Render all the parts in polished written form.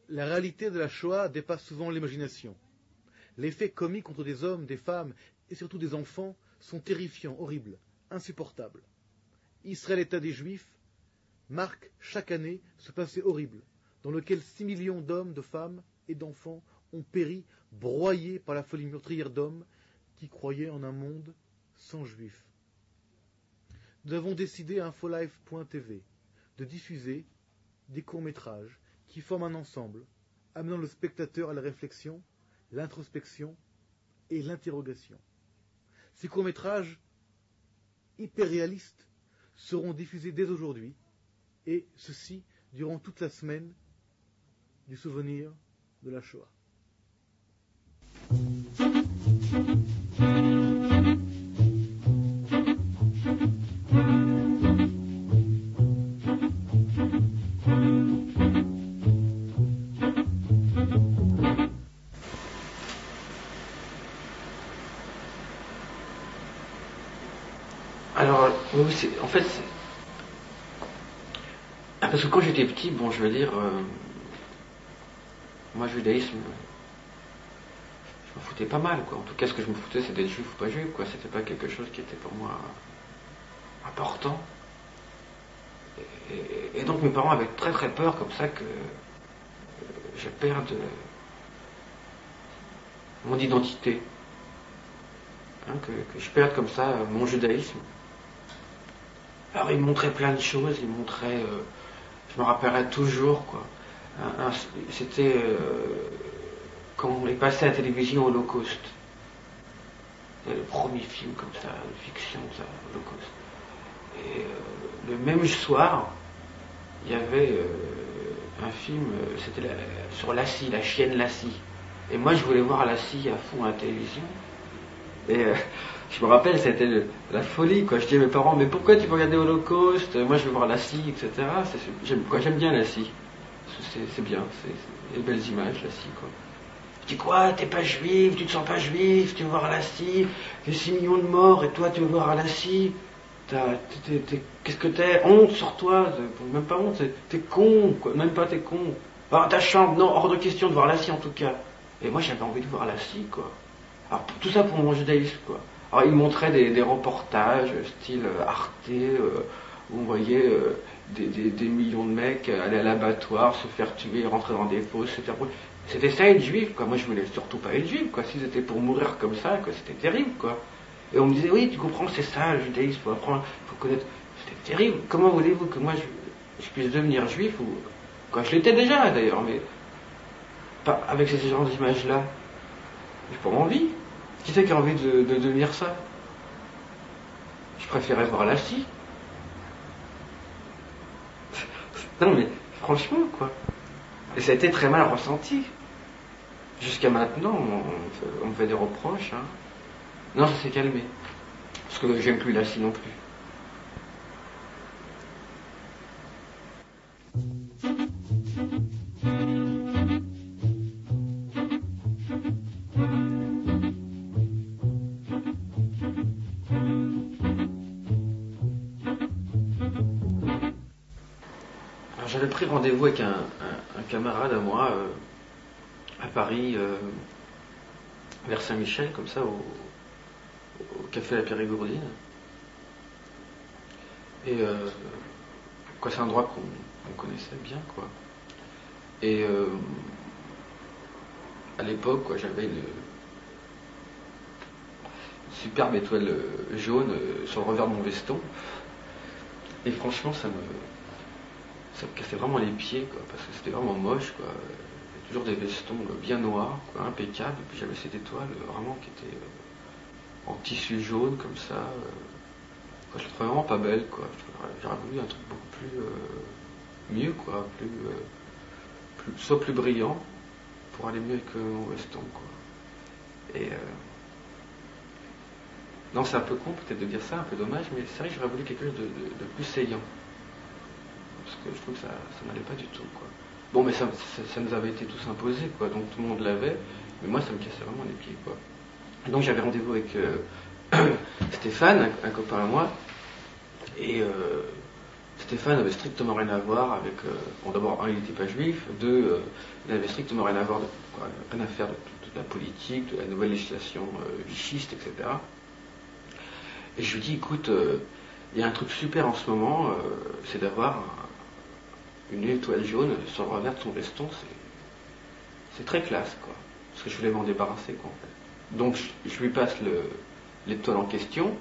La réalité de la Shoah dépasse souvent l'imagination. Les faits commis contre des hommes, des femmes et surtout des enfants sont terrifiants, horribles, insupportables. Israël, État des Juifs, marque chaque année ce passé horrible, dans lequel 6 millions d'hommes, de femmes et d'enfants ont péri, broyés par la folie meurtrière d'hommes qui croyaient en un monde sans Juifs. Nous avons décidé à infolife.tv de diffuser des courts-métrages qui forment un ensemble, amenant le spectateur à la réflexion, l'introspection et l'interrogation. Ces courts-métrages hyper réalistes seront diffusés dès aujourd'hui, et ceci durant toute la semaine du souvenir de la Shoah. Alors, oui, en fait, parce que quand j'étais petit, bon, je veux dire, moi, le judaïsme, je me foutais pas mal, quoi. En tout cas, ce que je me foutais, c'était d'être juif ou pas juif, quoi. C'était pas quelque chose qui était pour moi important. Et donc, mes parents avaient très très peur, comme ça, que je perde mon identité. Hein, que je perde comme ça mon judaïsme. Alors il montrait plein de choses, il montrait, je me rappellerai toujours, quoi. C'était quand on est passé à la télévision Holocauste. C'était le premier film comme ça, de fiction, ça, Holocauste. Et le même soir, il y avait un film, c'était sur Lassie, la chienne Lassie. Et moi je voulais voir Lassie à fond à la télévision. Et je me rappelle, c'était la folie, quoi. Je dis à mes parents, mais pourquoi tu veux regarder Holocauste? Moi, je veux voir Lassie, etc. J'aime bien Lassie. C'est bien, c'est des belles images, Lassie, quoi. Je dis quoi? T'es pas juif, tu te sens pas juif, tu veux voir Lassie, il y a 6 millions de morts, et toi, tu veux voir Lassie? Qu'est-ce que t'es? Honte sur toi? Même pas honte, t'es con, quoi. Même pas t'es con. Alors, ta chambre, non, hors de question de voir Lassie, en tout cas. Et moi, j'avais envie de voir Lassie, quoi. Alors, tout ça pour mon judaïsme, quoi. Alors, il montrait des reportages, style Arte, où on voyait des millions de mecs aller à l'abattoir, se faire tuer, rentrer dans des fosses, se faire brûler. C'était ça être juif, quoi. Moi, je voulais surtout pas être juif, quoi. S'ils étaient pour mourir comme ça, quoi, c'était terrible, quoi. Et on me disait, oui, tu comprends, c'est ça, le judaïsme, faut apprendre, faut connaître. C'était terrible. Comment voulez-vous que moi, je puisse devenir juif, ou quand je l'étais déjà, d'ailleurs, mais pas avec ces genres d'images-là. J'ai pas envie. Qui c'est qui a envie de devenir ça? Je préférais voir Lassie. Non mais, franchement, quoi. Et ça a été très mal ressenti. Jusqu'à maintenant, on me fait des reproches. Hein. Non, ça s'est calmé. Parce que j'aime plus Lassie non plus. J'avais pris rendez-vous avec un camarade à moi à Paris, vers Saint-Michel, comme ça, au café La Périgourdine. Et quoi, c'est un endroit qu'on connaissait bien, quoi. Et à l'époque, quoi, j'avais une superbe étoile jaune sur le revers de mon veston. Et franchement, ça me cassait vraiment les pieds, quoi, parce que c'était vraiment moche, quoi. Il y a toujours des vestons bien noirs, quoi, impeccables, et puis j'avais cette étoile vraiment qui était en tissu jaune, comme ça. Quoi, je la trouvais vraiment pas belle, quoi. J'aurais voulu un truc beaucoup plus mieux, quoi, soit plus brillant, pour aller mieux avec mon veston, quoi. Et non, c'est un peu con peut-être de dire ça, un peu dommage, mais c'est vrai que j'aurais voulu quelque chose de plus saillant. Parce que je trouve que ça n'allait pas du tout, quoi. Bon, mais ça nous avait été tous imposé, quoi, donc tout le monde l'avait, mais moi ça me cassait vraiment les pieds, quoi. Donc j'avais rendez-vous avec Stéphane, un copain à moi, et Stéphane avait strictement rien à voir avec. Bon, d'abord, un, il n'était pas juif, deux, il n'avait strictement rien à voir, rien à faire de la politique, de la nouvelle législation vichiste, etc. Et je lui dis, écoute, il y a un truc super en ce moment, c'est d'avoir une étoile jaune sur le revers de son veston, c'est très classe, quoi. Parce que je voulais m'en débarrasser, quoi, en fait. Donc, je lui passe l'étoile en question.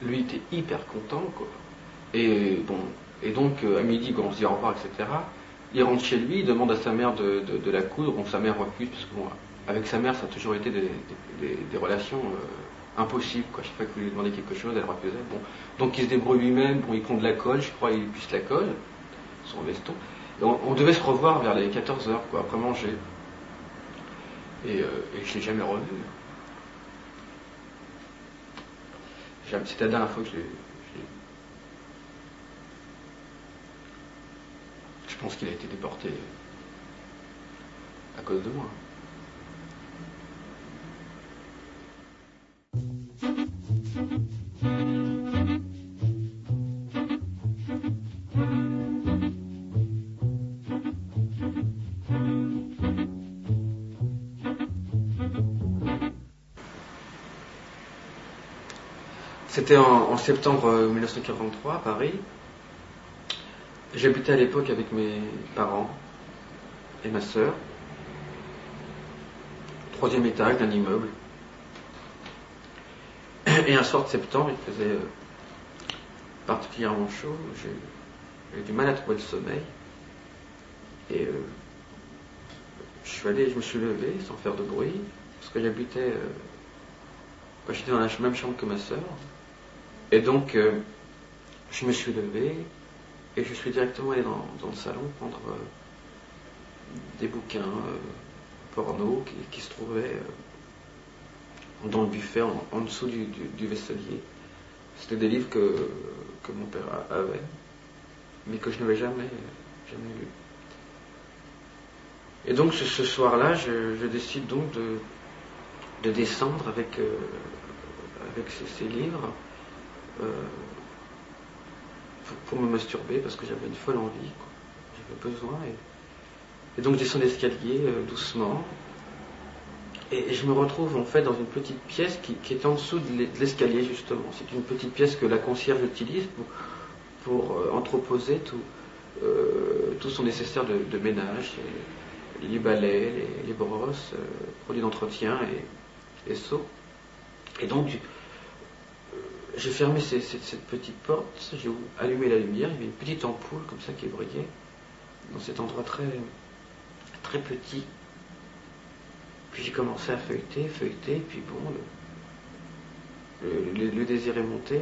Lui était hyper content, quoi. Et bon, et donc à midi, quand on se dit au revoir, etc., il rentre chez lui, il demande à sa mère de la coudre. Bon, sa mère refuse, parce que bon, avec sa mère, ça a toujours été des relations impossibles, quoi. Chaque fois qu'il lui demandait quelque chose, elle refusait. Bon, donc il se débrouille lui-même, bon, il prend de la colle, je crois, il puce la colle, son veston. Et on devait se revoir vers les 14h, quoi, après manger. Et je ne l'ai jamais revu. C'était la dernière fois que je pense qu'il a été déporté à cause de moi. C'était en septembre 1943 à Paris. J'habitais à l'époque avec mes parents et ma sœur. 3e étage d'un immeuble. Et un soir de septembre, il faisait particulièrement chaud. J'ai du mal à trouver le sommeil. Et je me suis levé sans faire de bruit, parce que j'étais dans la même chambre que ma sœur. Et donc, je me suis levé et je suis directement allé dans le salon prendre des bouquins porno qui se trouvaient dans le buffet en dessous du vaisselier. C'était des livres que mon père avait, mais que je n'avais jamais lus. Et donc ce soir-là, je décide donc de descendre avec ces livres pour me masturber, parce que j'avais une folle envie, quoi. J'avais besoin. Et donc je descends l'escalier doucement. Et je me retrouve en fait dans une petite pièce qui est en dessous de l'escalier, justement. C'est une petite pièce que la concierge utilise pour entreposer tout son nécessaire de ménage, les balais, les brosses, produits d'entretien et seaux. Et donc j'ai fermé cette petite porte, j'ai allumé la lumière, il y avait une petite ampoule comme ça qui brillait dans cet endroit très, très petit. Puis j'ai commencé à feuilleter, et puis bon, le désir est monté,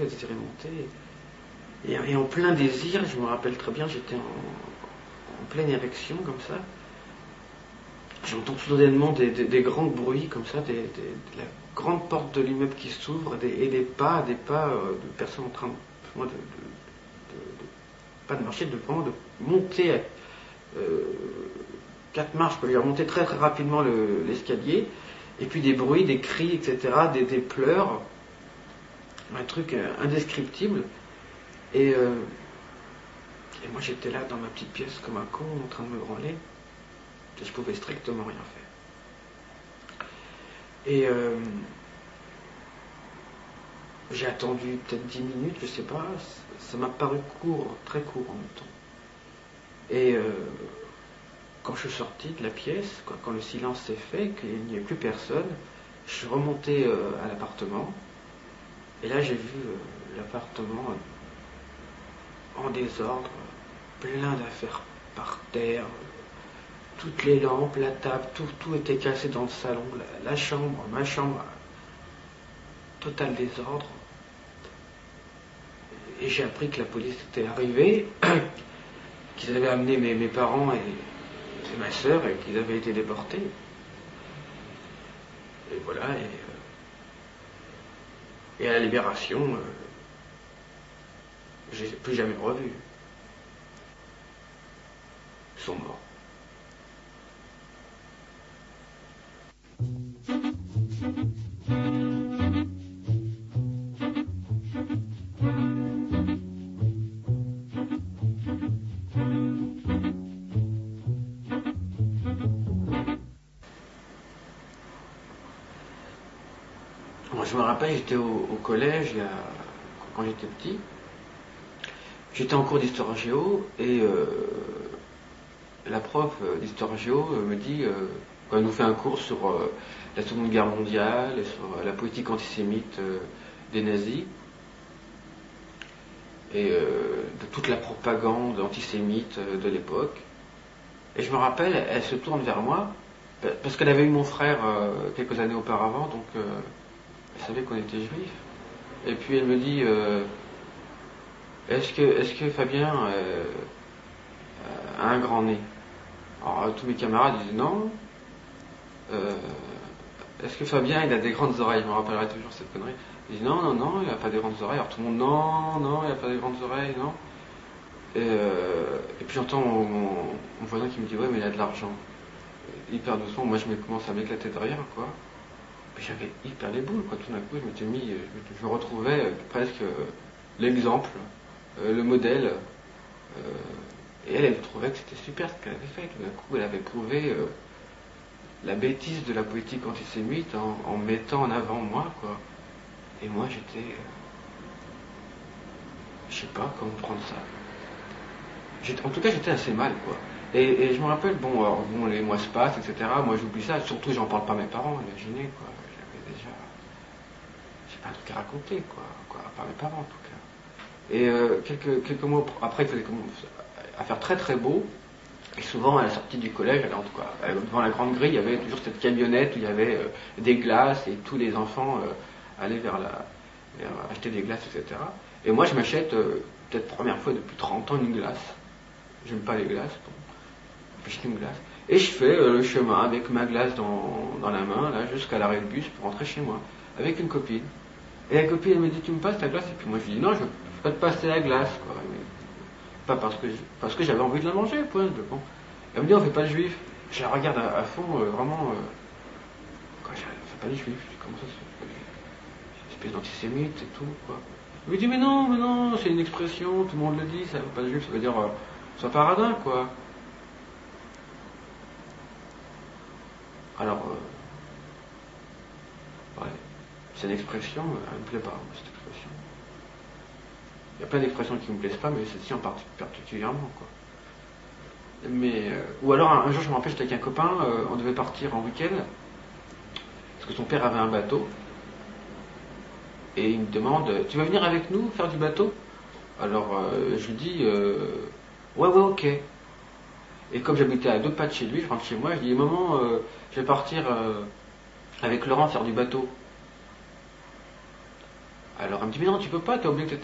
Et en plein désir, je me rappelle très bien, j'étais en pleine érection comme ça. J'entends soudainement des grands bruits comme ça, de la grande porte de l'immeuble qui s'ouvre, et des pas de personnes en train pas de marcher, vraiment de monter 4 marches, je peux remonter très très rapidement l'escalier, et puis des bruits, des cris, etc., des pleurs, un truc indescriptible. Et moi j'étais là dans ma petite pièce comme un con en train de me branler, et je pouvais strictement rien faire. Et j'ai attendu peut-être 10 minutes, je sais pas, ça m'a paru court, très court en même temps. Et quand je suis sorti de la pièce, quand le silence s'est fait, qu'il n'y avait plus personne, je suis remonté à l'appartement, et là j'ai vu l'appartement en désordre, plein d'affaires par terre, toutes les lampes, la table, tout était cassé dans le salon, la chambre, ma chambre, total désordre. Et j'ai appris que la police était arrivée, qu'ils avaient amené mes parents et ma sœur, et qu'ils avaient été déportés. Et voilà, et à la libération, je ne les ai plus jamais revus. Ils sont morts. Moi, je me rappelle, j'étais au collège quand j'étais petit. J'étais en cours d'histoire géo et la prof d'histoire géo me dit, quand elle nous fait un cours sur la Seconde Guerre mondiale et sur la politique antisémite des nazis et de toute la propagande antisémite de l'époque. Et je me rappelle, elle se tourne vers moi parce qu'elle avait eu mon frère quelques années auparavant, donc elle savait qu'on était juifs. Et puis elle me dit, est-ce que Fabien a un grand nez? Alors tous mes camarades disaient non. Est-ce que Fabien il a des grandes oreilles? Je me rappellerai toujours cette connerie. Il dit non, non, non, il n'a pas des grandes oreilles. Alors tout le monde, non, non, il n'a pas des grandes oreilles, non. Et puis j'entends mon voisin qui me dit ouais, mais il a de l'argent. Hyper doucement, moi je commence à m'éclater de rire, quoi. Puis j'avais hyper les boules, quoi. Tout d'un coup, je me retrouvais presque l'exemple, le modèle. Et elle trouvait que c'était super ce qu'elle avait fait. Tout d'un coup, elle avait prouvé la bêtise de la politique antisémite en mettant en avant moi, quoi. Et moi, j'étais... je sais pas comment prendre ça. En tout cas, j'étais assez mal, quoi. Et je me rappelle, bon, les mois se passent, etc. Moi, j'oublie ça. Surtout, j'en parle pas à mes parents, imaginez, quoi. J'avais déjà... j'ai pas un truc à raconter, quoi. Pas à mes parents, en tout cas. Et quelques mois après, il faisait à faire très très beau. Et souvent, à la sortie du collège, en tout cas, devant la grande grille, il y avait toujours cette camionnette où il y avait des glaces et tous les enfants allaient vers acheter des glaces, etc. Et moi, je m'achète, peut-être première fois depuis 30 ans, une glace. J'aime pas les glaces, bon. J'achète une glace. Et je fais le chemin avec ma glace dans la main, là, jusqu'à l'arrêt de bus pour rentrer chez moi, avec une copine. Et la copine, elle me dit, tu me passes ta glace? Et puis moi, je dis, non, je ne vais pas te passer la glace, quoi. Pas parce que j'avais envie de la manger, point. Bon. Elle me dit, on fait pas le juif. Je la regarde à fond, vraiment. Quoi, on fait pas le juif. Je dis, comment ça se fait? C'est une espèce d'antisémite et tout, quoi. Elle me dit, mais non, c'est une expression, tout le monde le dit, ça fait pas le juif, ça veut dire, sois paradin, quoi. Alors, ouais, c'est une expression, elle me plaît pas, cette expression. Il y a plein d'expressions qui me plaisent pas, mais celle-ci en particulièrement, quoi. Mais, ou alors un jour, je me rappelle, j'étais avec un copain, on devait partir en week-end, parce que son père avait un bateau, et il me demande, tu vas venir avec nous faire du bateau? Alors je lui dis, ouais, ok. Et comme j'habitais à 2 pas de chez lui, je rentre chez moi, je dis, maman, je vais partir avec Laurent faire du bateau. Alors elle me dit, mais non, tu peux pas, t'as oublié que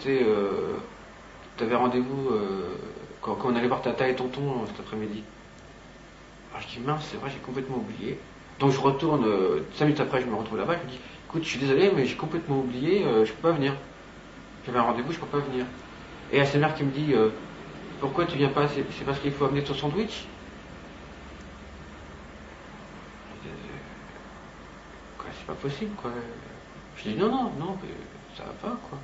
t'avais rendez-vous quand on allait voir tata et tonton cet après-midi. Alors je dis, mince, c'est vrai, j'ai complètement oublié. Donc je retourne, 5 minutes après, je me retrouve là-bas, je me dis, écoute, je suis désolé, mais j'ai complètement oublié, je peux pas venir. J'avais un rendez-vous, je peux pas venir. Et il y a sa mère qui me dit, pourquoi tu viens pas? C'est parce qu'il faut amener ton sandwich? Quoi, c'est pas possible, quoi. Je dis, non, mais ça va pas, quoi.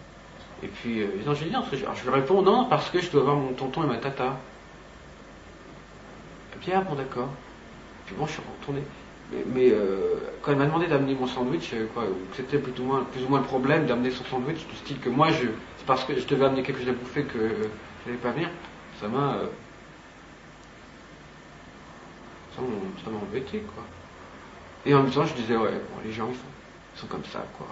Et puis, non, je dis, non, je lui réponds, non, parce que je dois voir mon tonton et ma tata. Et puis, ah bon, d'accord. Puis bon, je suis retourné. Mais quand elle m'a demandé d'amener mon sandwich, c'était plus ou moins le problème d'amener son sandwich, du style que moi, c'est parce que je devais amener quelque chose à bouffer que je n'allais pas venir, ça m'a embêté, quoi. Et en même temps, je disais, ouais, bon, les gens, ils sont comme ça, quoi.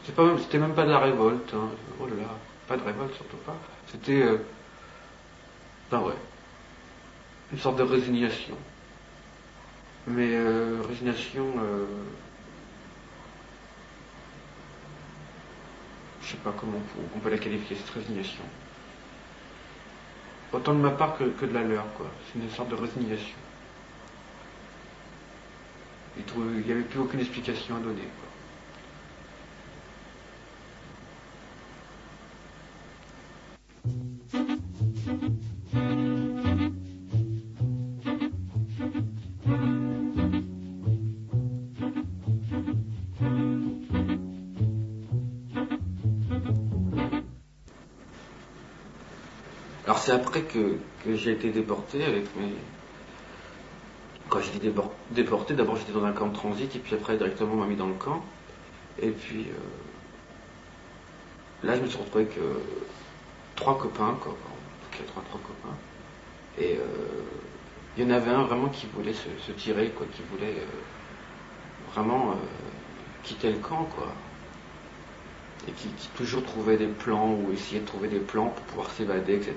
C'était même pas de la révolte, hein. Oh là là, pas de révolte, surtout pas. C'était, ouais, une sorte de résignation. Mais résignation, je sais pas comment on peut la qualifier, cette résignation. Autant de ma part que de la leur, quoi. C'est une sorte de résignation. Il n'y avait plus aucune explication à donner, quoi. Alors c'est après que j'ai été déporté avec quand j'étais déporté, d'abord j'étais dans un camp de transit, et puis après directement on m'a mis dans le camp. Et puis là je me suis retrouvé avec 3 copains, quoi. En tout cas trois copains. Et il y en avait un vraiment qui voulait se tirer, quoi, qui voulait vraiment quitter le camp, quoi. Et qui toujours trouvait des plans, ou essayait de trouver des plans pour pouvoir s'évader, etc.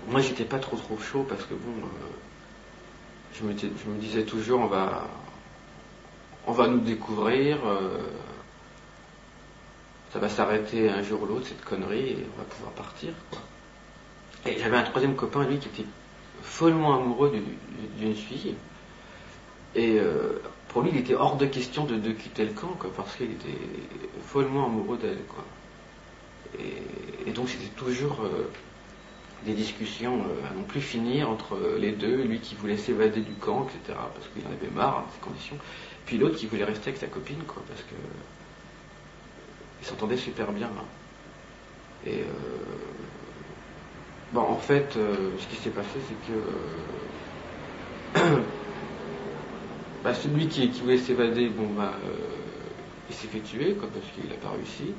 Moi j'étais pas trop chaud, parce que bon, je me disais toujours on va nous découvrir, ça va s'arrêter un jour ou l'autre cette connerie, et on va pouvoir partir, quoi. Et j'avais un troisième copain, lui, qui était follement amoureux d'une fille. Et pour lui, il était hors de question de quitter le camp, quoi, parce qu'il était follement amoureux d'elle, quoi. Et donc c'était toujours des discussions à non plus finir entre les deux, lui qui voulait s'évader du camp, etc., parce qu'il en avait marre de ces conditions, puis l'autre qui voulait rester avec sa copine, quoi, parce que ils s'entendaient super bien, hein. Et bon, en fait, ce qui s'est passé, c'est que celui qui voulait s'évader, bon, il s'est fait tuer, quoi, parce qu'il n'a pas réussi.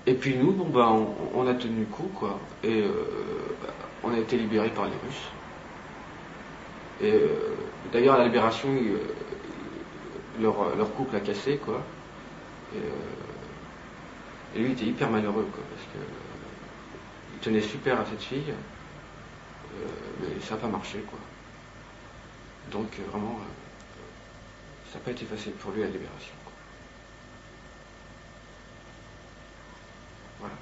Et puis nous, bon, on a tenu le coup, quoi, et on a été libérés par les Russes. Et d'ailleurs, à la libération, leur couple a cassé, quoi. Et lui, il était hyper malheureux, quoi, parce que il tenait super à cette fille, mais ça n'a pas marché, quoi. Donc vraiment, ça n'a pas été facile pour lui à la libération, quoi. Voilà.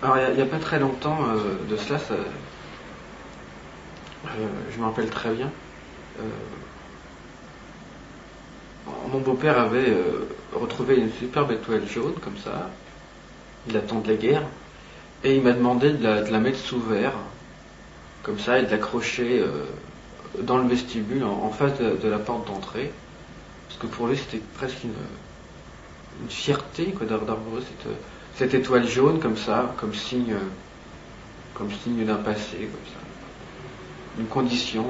Alors il n'y a pas très longtemps de cela, je me rappelle très bien. Mon beau-père avait retrouvé une superbe étoile jaune, comme ça, datant de la guerre, et il m'a demandé de la mettre sous verre, comme ça, et de l'accrocher dans le vestibule, en face de la porte d'entrée, parce que pour lui c'était presque une fierté, quoi, d'arborer cette étoile jaune, comme ça, comme signe d'un passé, comme ça, une condition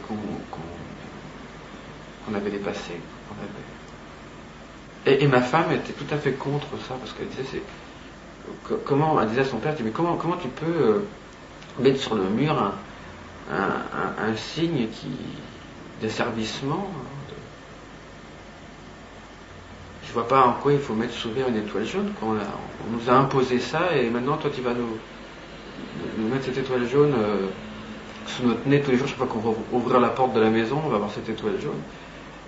qu'on avait dépassée. Et ma femme était tout à fait contre ça, parce qu'elle disait, elle disait à son père, mais comment tu peux mettre sur le mur un signe d'asservissement, je vois pas en quoi il faut mettre sous verre une étoile jaune, quoi. On nous a imposé ça, et maintenant toi tu vas nous mettre cette étoile jaune sous notre nez tous les jours. Chaque fois qu'on va ouvrir la porte de la maison, on va voir cette étoile jaune.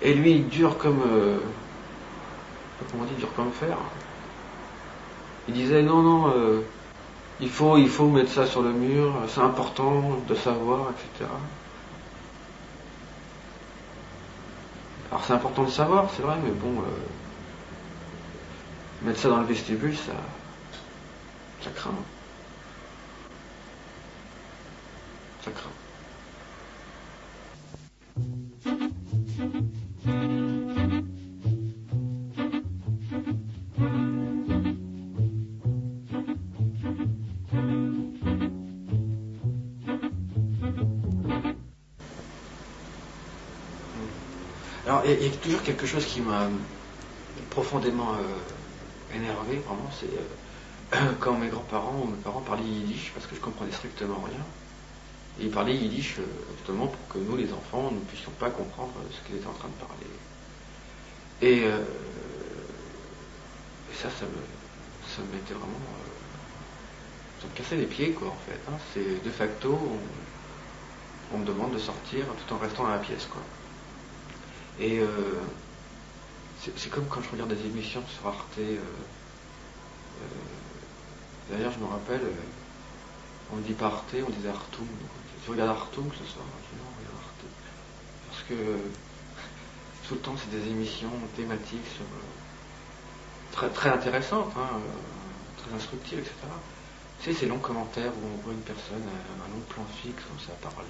Et lui, il dure comme comment on dit, dur comme fer. Il disait non, il faut mettre ça sur le mur, c'est important de savoir, etc. Alors c'est important de savoir, c'est vrai, mais bon, mettre ça dans le vestibule, ça craint. Ça craint. Alors, il y a toujours quelque chose qui m'a profondément énervé, vraiment, c'est quand mes grands-parents ou mes parents parlaient yiddish, parce que je comprenais strictement rien. Et ils parlaient yiddish justement pour que nous, les enfants, ne puissions pas comprendre ce qu'ils étaient en train de parler. Et ça me mettait vraiment... ça me cassait les pieds, quoi, en fait. Hein. C'est de facto, on me demande de sortir tout en restant dans la pièce, quoi. Et c'est comme quand je regarde des émissions sur Arte. D'ailleurs, je me rappelle, on ne dit pas Arte, on disait Artum. Tu regardes Artum ce soir? Je dis non, on regarde Arte. Parce que tout le temps, c'est des émissions thématiques sur très, très intéressantes, hein, très instructives, etc. Tu sais, ces longs commentaires où on voit une personne, un long plan fixe, comme ça, parler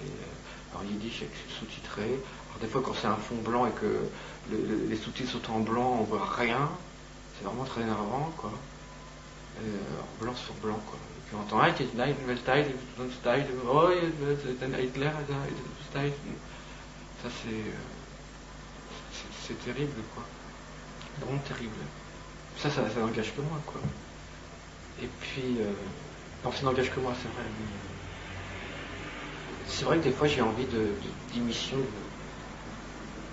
en yiddish avec sous-titré. Alors des fois, quand c'est un fond blanc et que les sous-titres sont en blanc, on voit rien. C'est vraiment très énervant, quoi. Blanc sur blanc, quoi. Et puis on entend, ah, ça c'est terrible, quoi. Vraiment terrible. Ça n'engage que moi, quoi. Et puis, non, ça n'engage que moi, c'est vrai. Mais, c'est vrai que des fois j'ai envie d'émissions,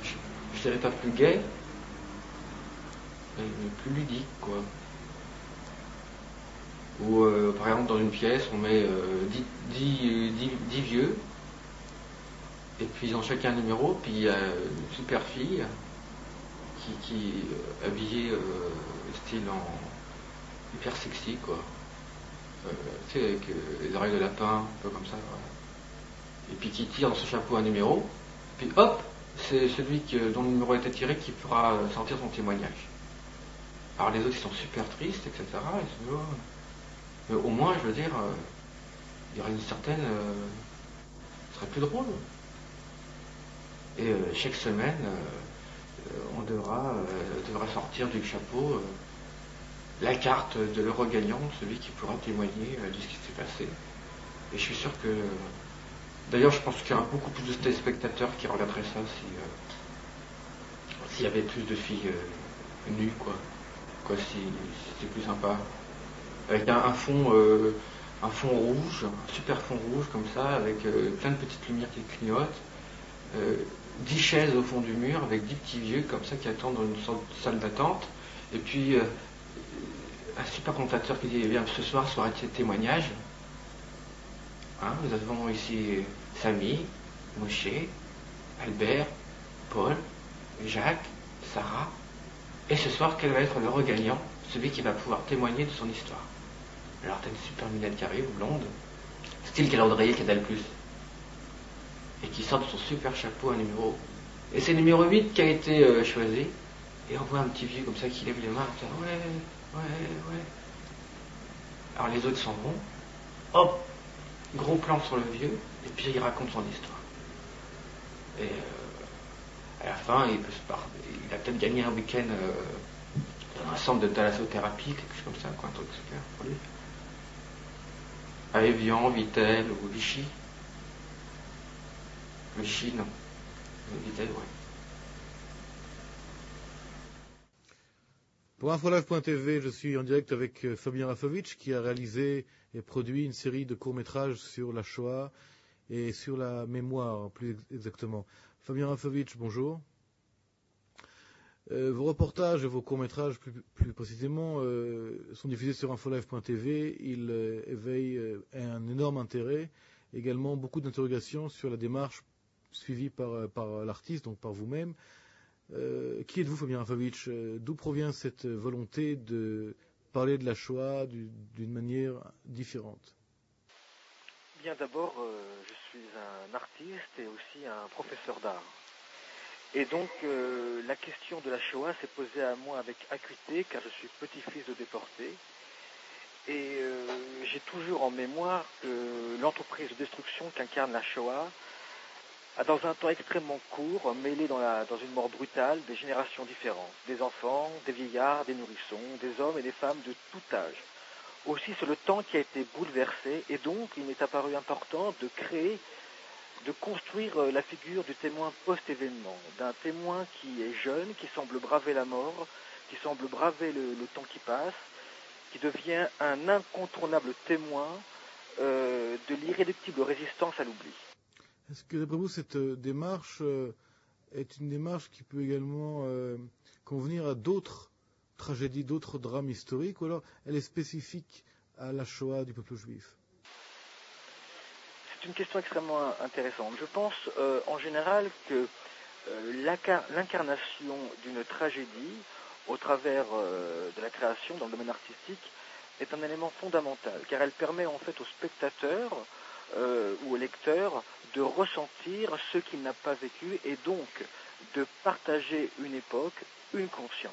je dirais pas plus gay, mais plus ludique, quoi. Où, par exemple, dans une pièce, on met 10 vieux, et puis ils ont chacun un numéro, puis il y a une super fille qui habillée style en hyper sexy, quoi. Tu sais, avec les oreilles de lapin, un peu comme ça, voilà. Et puis qui tire dans son chapeau un numéro, puis hop, c'est celui dont le numéro a été tiré qui fera sortir son témoignage. Alors les autres ils sont super tristes, etc. Ils se disent, oh. Mais au moins, je veux dire, il y aurait une certaine... ce serait plus drôle. Et chaque semaine, on devra sortir du chapeau la carte de l'heureux gagnant, celui qui pourra témoigner de ce qui s'est passé. Et je suis sûr que... D'ailleurs, je pense qu'il y aura beaucoup plus de téléspectateurs qui regarderaient ça s'il y avait plus de filles nues, quoi. Si c'était plus sympa. Avec un fond rouge, un super fond rouge comme ça, avec plein de petites lumières qui clignotent. 10 chaises au fond du mur avec 10 petits vieux comme ça qui attendent dans une sorte de salle d'attente. Et puis un super commentateur qui dit, eh bien, ce soir, soirée de témoignage. Hein, nous avons ici Samy, Moshe, Albert, Paul, Jacques, Sarah. Et ce soir, quel va être le regagnant, celui qui va pouvoir témoigner de son histoire. Alors t'as une super minette qui arrive, blonde, style calendrier Canal+, et qui sort de son super chapeau un numéro. Et c'est le numéro 8 qui a été choisi. Et on voit un petit vieux comme ça qui lève les mains, et dit, ouais. Alors les autres s'en vont. Hop, gros plan sur le vieux, et puis il raconte son histoire. Et à la fin, il a peut-être gagné un week-end dans un centre de thalassothérapie, quelque chose comme ça, quoi, un truc super pour lui. À Evian, Vitel ou Vichy. Vichy, non. Vitel, ouais. Pour Infolive.tv, je suis en direct avec Fabien Rafovitch qui a réalisé et produit une série de courts-métrages sur la Shoah et sur la mémoire, plus exactement. Fabien Rafovitch, bonjour. Vos reportages et vos courts-métrages, plus précisément, sont diffusés sur Infolive.tv. Ils éveillent un énorme intérêt, également beaucoup d'interrogations sur la démarche suivie par l'artiste, donc par vous-même. Qui êtes-vous, Fabien Rafovitch? D'où provient cette volonté de parler de la Shoah d'une manière différente? Bien, d'abord, je suis un artiste et aussi un professeur d'art. Et donc, la question de la Shoah s'est posée à moi avec acuité, car je suis petit-fils de déportés. Et j'ai toujours en mémoire que l'entreprise de destruction qu'incarne la Shoah a dans un temps extrêmement court mêlé dans une mort brutale des générations différentes, des enfants, des vieillards, des nourrissons, des hommes et des femmes de tout âge. Aussi, c'est le temps qui a été bouleversé, et donc il m'est apparu important de construire la figure du témoin post-événement, d'un témoin qui est jeune, qui semble braver la mort, qui semble braver le temps qui passe, qui devient un incontournable témoin de l'irréductible résistance à l'oubli. Est-ce que, d'après vous, cette démarche est une démarche qui peut également convenir à d'autres tragédies, d'autres drames historiques, ou alors elle est spécifique à la Shoah du peuple juif? C'est une question extrêmement intéressante. Je pense en général que l'incarnation d'une tragédie au travers de la création dans le domaine artistique est un élément fondamental, car elle permet en fait au spectateur ou au lecteur de ressentir ce qu'il n'a pas vécu et donc de partager une époque, une conscience.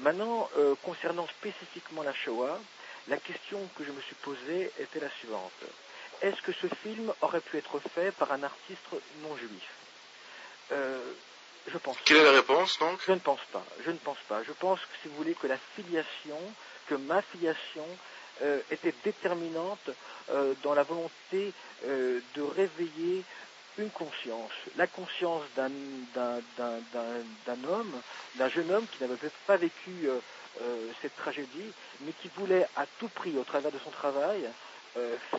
Maintenant, concernant spécifiquement la Shoah, la question que je me suis posée était la suivante. Est-ce que ce film aurait pu être fait par un artiste non juif? Je pense pas. Quelle est la réponse donc? Je ne pense pas. Je pense que, si vous voulez, que ma filiation était déterminante dans la volonté de réveiller une conscience, la conscience d'un jeune homme qui n'avait peut-être pas vécu cette tragédie, mais qui voulait à tout prix, au travers de son travail,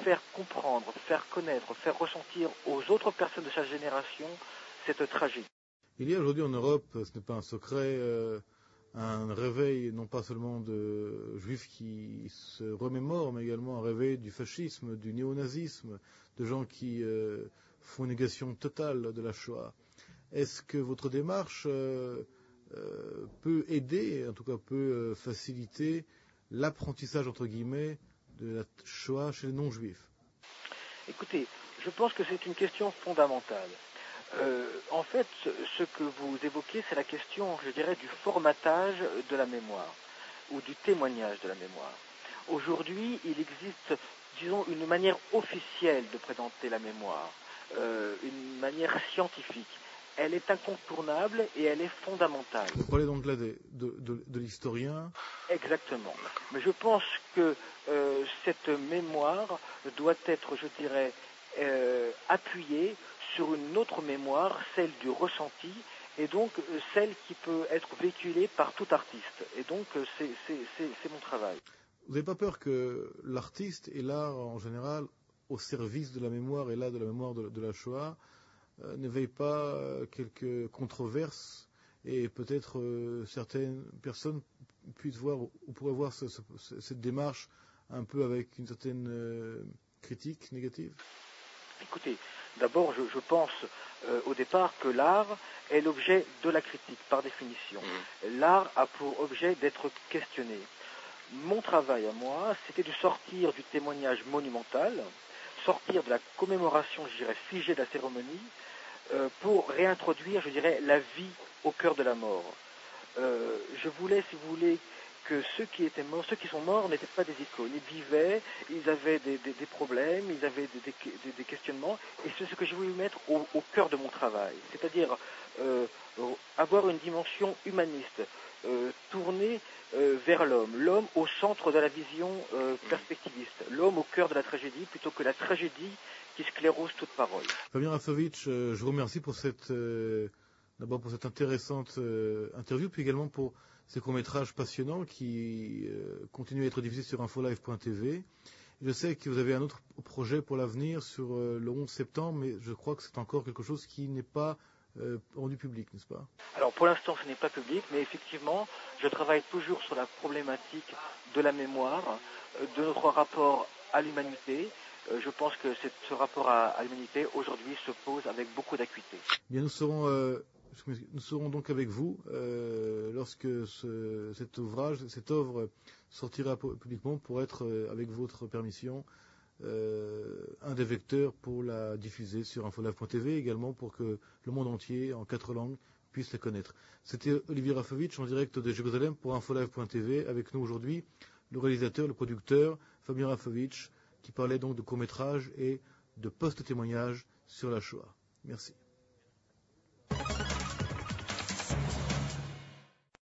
faire comprendre, faire connaître, faire ressentir aux autres personnes de sa génération cette tragédie. Il y a aujourd'hui en Europe, ce n'est pas un secret, un réveil non pas seulement de juifs qui se remémorent, mais également un réveil du fascisme, du néonazisme, de gens qui font une négation totale de la Shoah. Est-ce que votre démarche peut aider, en tout cas peut faciliter l'apprentissage, entre guillemets, de la Shoah chez les non-juifs? Écoutez, je pense que c'est une question fondamentale. En fait, ce que vous évoquez, c'est la question, je dirais, du formatage de la mémoire, ou du témoignage de la mémoire. Aujourd'hui, il existe, disons, une manière officielle de présenter la mémoire, une manière scientifique. Elle est incontournable et elle est fondamentale. Vous parlez donc là de l'historien. Exactement. Mais je pense que cette mémoire doit être, je dirais, appuyée sur une autre mémoire, celle du ressenti, et donc celle qui peut être véhiculée par tout artiste. Et donc c'est mon travail. Vous n'avez pas peur que l'artiste et l'art en général, au service de la mémoire et là de la mémoire de la Shoah, n'éveille pas quelques controverses et peut-être certaines personnes puissent voir ou pourraient voir cette démarche un peu avec une certaine critique négative? Écoutez, d'abord je pense au départ que l'art est l'objet de la critique par définition. L'art a pour objet d'être questionné. Mon travail à moi, c'était de sortir du témoignage monumental, sortir de la commémoration, je dirais, figée de la cérémonie, pour réintroduire, je dirais, la vie au cœur de la mort. Je voulais, si vous voulez, que ceux qui étaient morts, ceux qui sont morts n'étaient pas des icônes. Ils vivaient, ils avaient des problèmes, ils avaient des questionnements, et c'est ce que je voulais mettre au cœur de mon travail. C'est-à-dire avoir une dimension humaniste, tournée vers l'homme au centre de la vision perspectiviste, l'homme au cœur de la tragédie, plutôt que la tragédie qui sclérose toute parole. Fabien Rafovitch, je vous remercie pour d'abord pour cette intéressante interview, puis également pour ces courts-métrages passionnants qui continuent à être diffusés sur infolive.tv. Je sais que vous avez un autre projet pour l'avenir sur le 11 septembre, mais je crois que c'est encore quelque chose qui n'est pas rendu public, n'est-ce pas? Alors pour l'instant ce n'est pas public, mais effectivement je travaille toujours sur la problématique de la mémoire, de notre rapport à l'humanité. Je pense que ce rapport à l'humanité aujourd'hui se pose avec beaucoup d'acuité. Bien, nous serons donc avec vous lorsque cette œuvre sortira publiquement pour être, avec votre permission, un des vecteurs pour la diffuser sur infolive.tv, également pour que le monde entier, en 4 langues, puisse la connaître. C'était Olivier Rafovitch en direct de Jérusalem pour infolive.tv. Avec nous aujourd'hui, le réalisateur, le producteur, Fabien Rafovitch, qui parlait donc de court-métrage et de post-témoignage sur la Shoah. Merci.